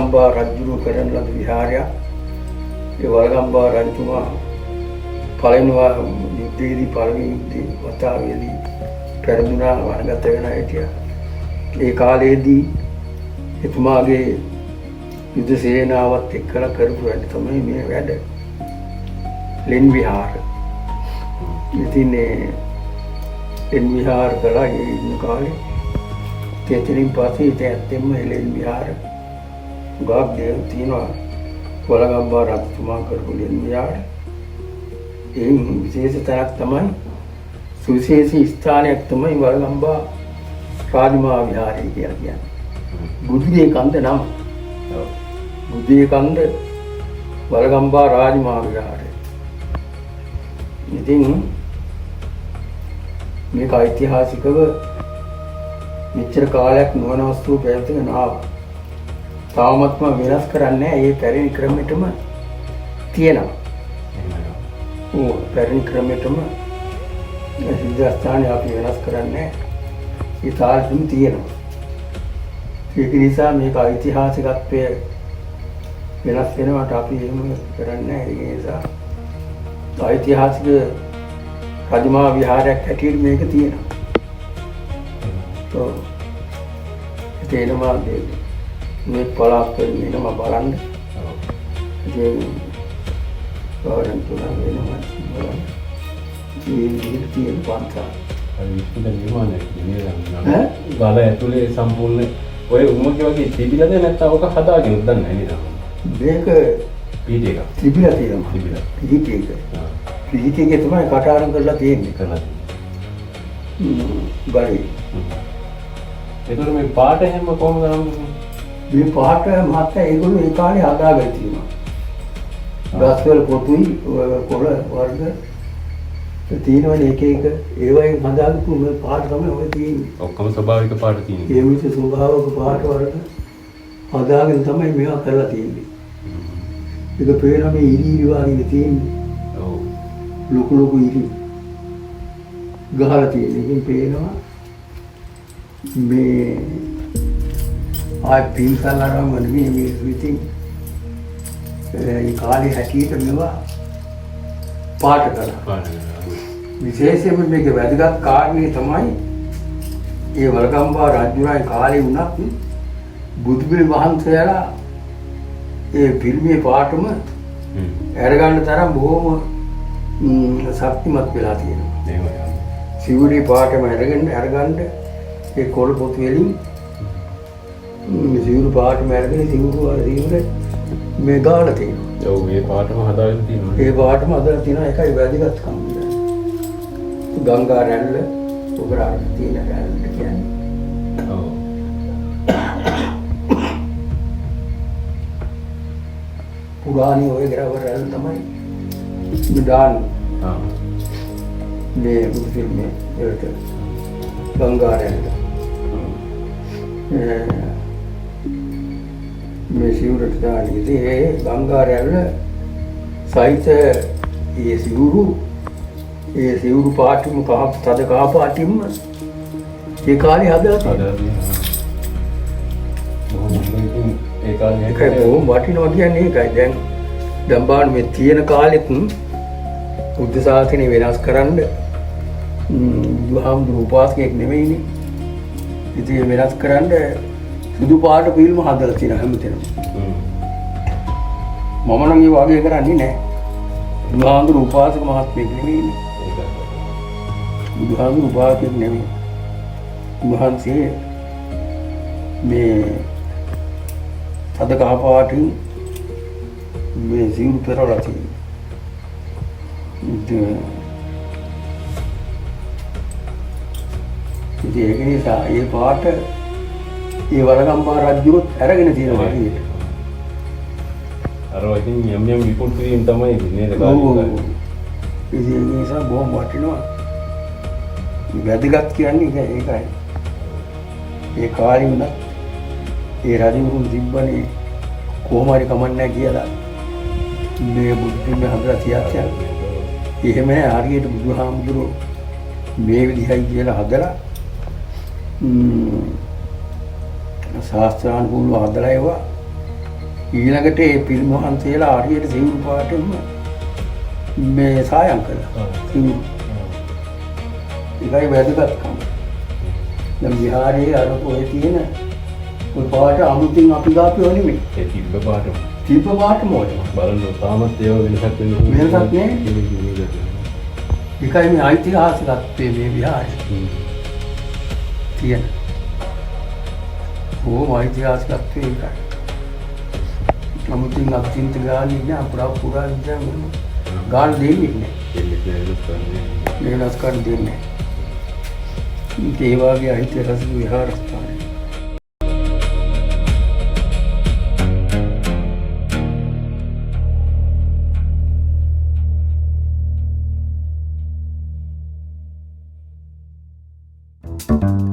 වලගම්බා රජුගේ කරන ලද විහාරයක්. ඒ වලගම්බා රජතුමා පළවෙනි යුද්ධයේදී පළවෙනි යුද්ධයේ වතාවේදී පෙරමුණා වනගත වෙන හිටියා. ඒ කාලයේදී එතුමාගේ යුද්ධ සේනාවත් එක්කලා කරපු වැඩ තමයි මේ වැඩ. ලෙන් විහාර. ඉතින් ලෙන් විහාර කළා ඒ ඉන්න කාලේ. තේතරින් පස්සේ ඇත්තෙන්ම ලෙන් විහාර ගාක් දේව තියනවා. වලගම්බා රජතුමා කරපු ලෙන් විහාර. ඒ විශේෂ තැනක් තමයි සුවිශේෂී ස්ථානයක් තමයි වලගම්බා රාජමහා විහාරය කියලා කියන්නේ. බුදුගේ කන්ද නම. බුදුගේ කන්ද වලගම්බා රාජමහා විහාරය. ඉතින් මේක ඓතිහාසිකව මෙච්චර කාලයක් නොවන වස්තුව පැවැත්ගෙන ආවා. තාමත්ම වෙනස් කරන්නේ නැහැ. ඒ පැරණි ක්‍රමෙටම තියෙනවා. ඔව් පැරණි ක්‍රමෙටම සිද්ධාස්ථානේ අපි වෙනස් කරන්නේ නැහැ. ඒ තාලෙම තියෙනවා. ඒක නිසා මේක ඓතිහාසිකත්වය වෙනස් වෙනවට අපි එහෙම කරන්නේ නැහැ. ඒ නිසා ඓතිහාසික රජමහා විහාරයක් හැටියට මේක තියෙනවා. ඔව්. ඒකේනවා මේ පළාත් වලින් එනවා බලන්න. ඉතින් ගාඩන් තුනක් වෙනවා බලන්න. මේ විදිහට තියෙන පන්සල්. අර විශ්ව නිර්මාණයක් නේ. ගල ඇතුලේ සම්පූර්ණ ඔය උමගේ වගේ තිබිලාද නැත්නම් ඔක හදාගෙන දන්නේ නේද? මේක පීටි එක. තිබිලා තියෙනවා. තිබිලා. පීටි එක. පීටි එකේ තමයි කටාරම් කරලා තියෙන්නේ. කරලා. බරි. ඒතර මේ පාට හැම කොහොමද හම්බුනේ? මේ පාට මහත්තයා ඒගොල්ලෝ ඒ කාලේ හදාගෙන තියෙනවා. ගස්වල පොතුයි කොළ වර්ග තියෙනවනේ එක එක ඒවයින් හදාගත්තු මේ පාට තමයි ඔය තියෙන්නේ. ඔක්කොම ස්වභාවික පාට තියෙනවා. ඒ මිස ස්වභාවික පාට වර්ග හදාගෙන තමයි මේවා කරලා තියෙන්නේ. ඒක පේන මේ ඉරි වගේ තියෙන්නේ. ඔව්. ලොකු ලොකු ඉරි ගහලා තියෙන්නේ. ඉතින් පේනවා මේ ආයි පින්සල් අරම නෙමෙයි මේ ඉතින් ඒ කාලේ හැටියට මේවා පාට කරලා. විශේෂයෙන්ම මේක වැදගත් කාරණේ තමයි ඒ වලගම්බා රජුගේ කාලේ වුණත් බුදුබිලි වහන්සේලා ඒ පිළිමේ පාටම අරගන්න තරම් බොහොම ශක්තිමත් වෙලා තියෙනවා. එහෙමයි. සිවුරේ පාටම අරගන්න ඒ කොළ පොතු වලින් සිවුරු පාටම අරගෙන සිවුර මේ ගාලා තියෙනවා. ඔව් මේ පාටම හදාගෙන තියෙනවා. ඒ පාටම හදලා තියෙනවා. ඒකයි වැදගත්කම. ගංගා රැල්ල උගරාට තියෙන රැල්ල කියන්නේ. ඔව්. පුරාණි ඔය ග්‍රව රැල්ල තමයි දාන. මේ බුදුපිළිමේ ඒකට ගංගා රැල්ල. මේ සිවුරට දාන ඉතින් ඒ ගංගා රැල්ල සහිත ඒ සිවුරු පාටිම තද කහ පාටිම ඒ කාලේ හදලා තියෙනවා. ඒකයි බොහොම වටිනවා කියන්නේ ඒකයි. දැන් බාන මේ තියෙන කාලෙත් බුද්ධ ශාසනය වෙනස් කරන්න බුදුහාමුදුරු උපාසකයෙක් නෙමෙයිනේ. ඉතින් වෙනස් කරන්න සුදු පාට පිළිම හදලා තියෙනවා හැමතැනම. මම නම් ඒ වගේ කරන්නේ නැහැ. බුදුහාමුදුරු උපාසක මහත්මයෙක් නෙමෙයිනේ. බුදුහාමුදුරු උපාසකයෙක් නෙමෙයි. උන්වහන්සේ මේ තද කහ පාටින් මේ සිවුරු පෙරවලා තියෙනවා. ඉතින් ඒක නිසා ඒ පාට ඒ වලගම්බා රජුත් අරගෙන තියෙනවා නේද? අර වගේ යම් යම් විපුල් කිරීම තමයි නේද ඒ නිසා බොහොම වටිනවා. වැදගත් කියන්නේ ඒකයි. ඒ කාලේ වුණත් ඒ රජුරුන් තිබ්බනේ කොහොම හරි කමන්නේ කියලා මේ බුද්ධිම හදලා තියාච්චා. එහෙම හරියට බුදුහාමුදුරුවෝ මේ විදිහයි කියලා හදලා ශාස්ත්‍රානුකූලව හදලා ඒවා ඊළඟට ඒ පිළිම වහන්සේලා හරියට සිවුරු පාටම මේ සායම් කළා. සිවුරු. ඒකයි වැදගත්කම. දැන් විහාරයේ අර පොයේ තියෙන ඔය පාට අමුතින් අපි ගාපේ නෙමෙයි. ඒ තිබ්බ පාටම. තිබ්බ පාටම වල. බලන්න තාමත් ඒවා වෙනසක් වෙන්නේ. වෙනසක් නෑ. ඒකයි මේ ඓතිහාසිකත්වයේ මේ විහාරේ තියෙන. ඕම ඓතිහාසිකත්වයේ ඒකයි. අමුතින් අත්‍යන්ත ගානේ නෑ පුරා විද්‍යාව ගාන දෙන්නේ නෑ. වෙනස් කරන්න දෙන්නේ නෑ. ඒ වගේ ඓතිහාසික විහාරස්ථාන. Thank you.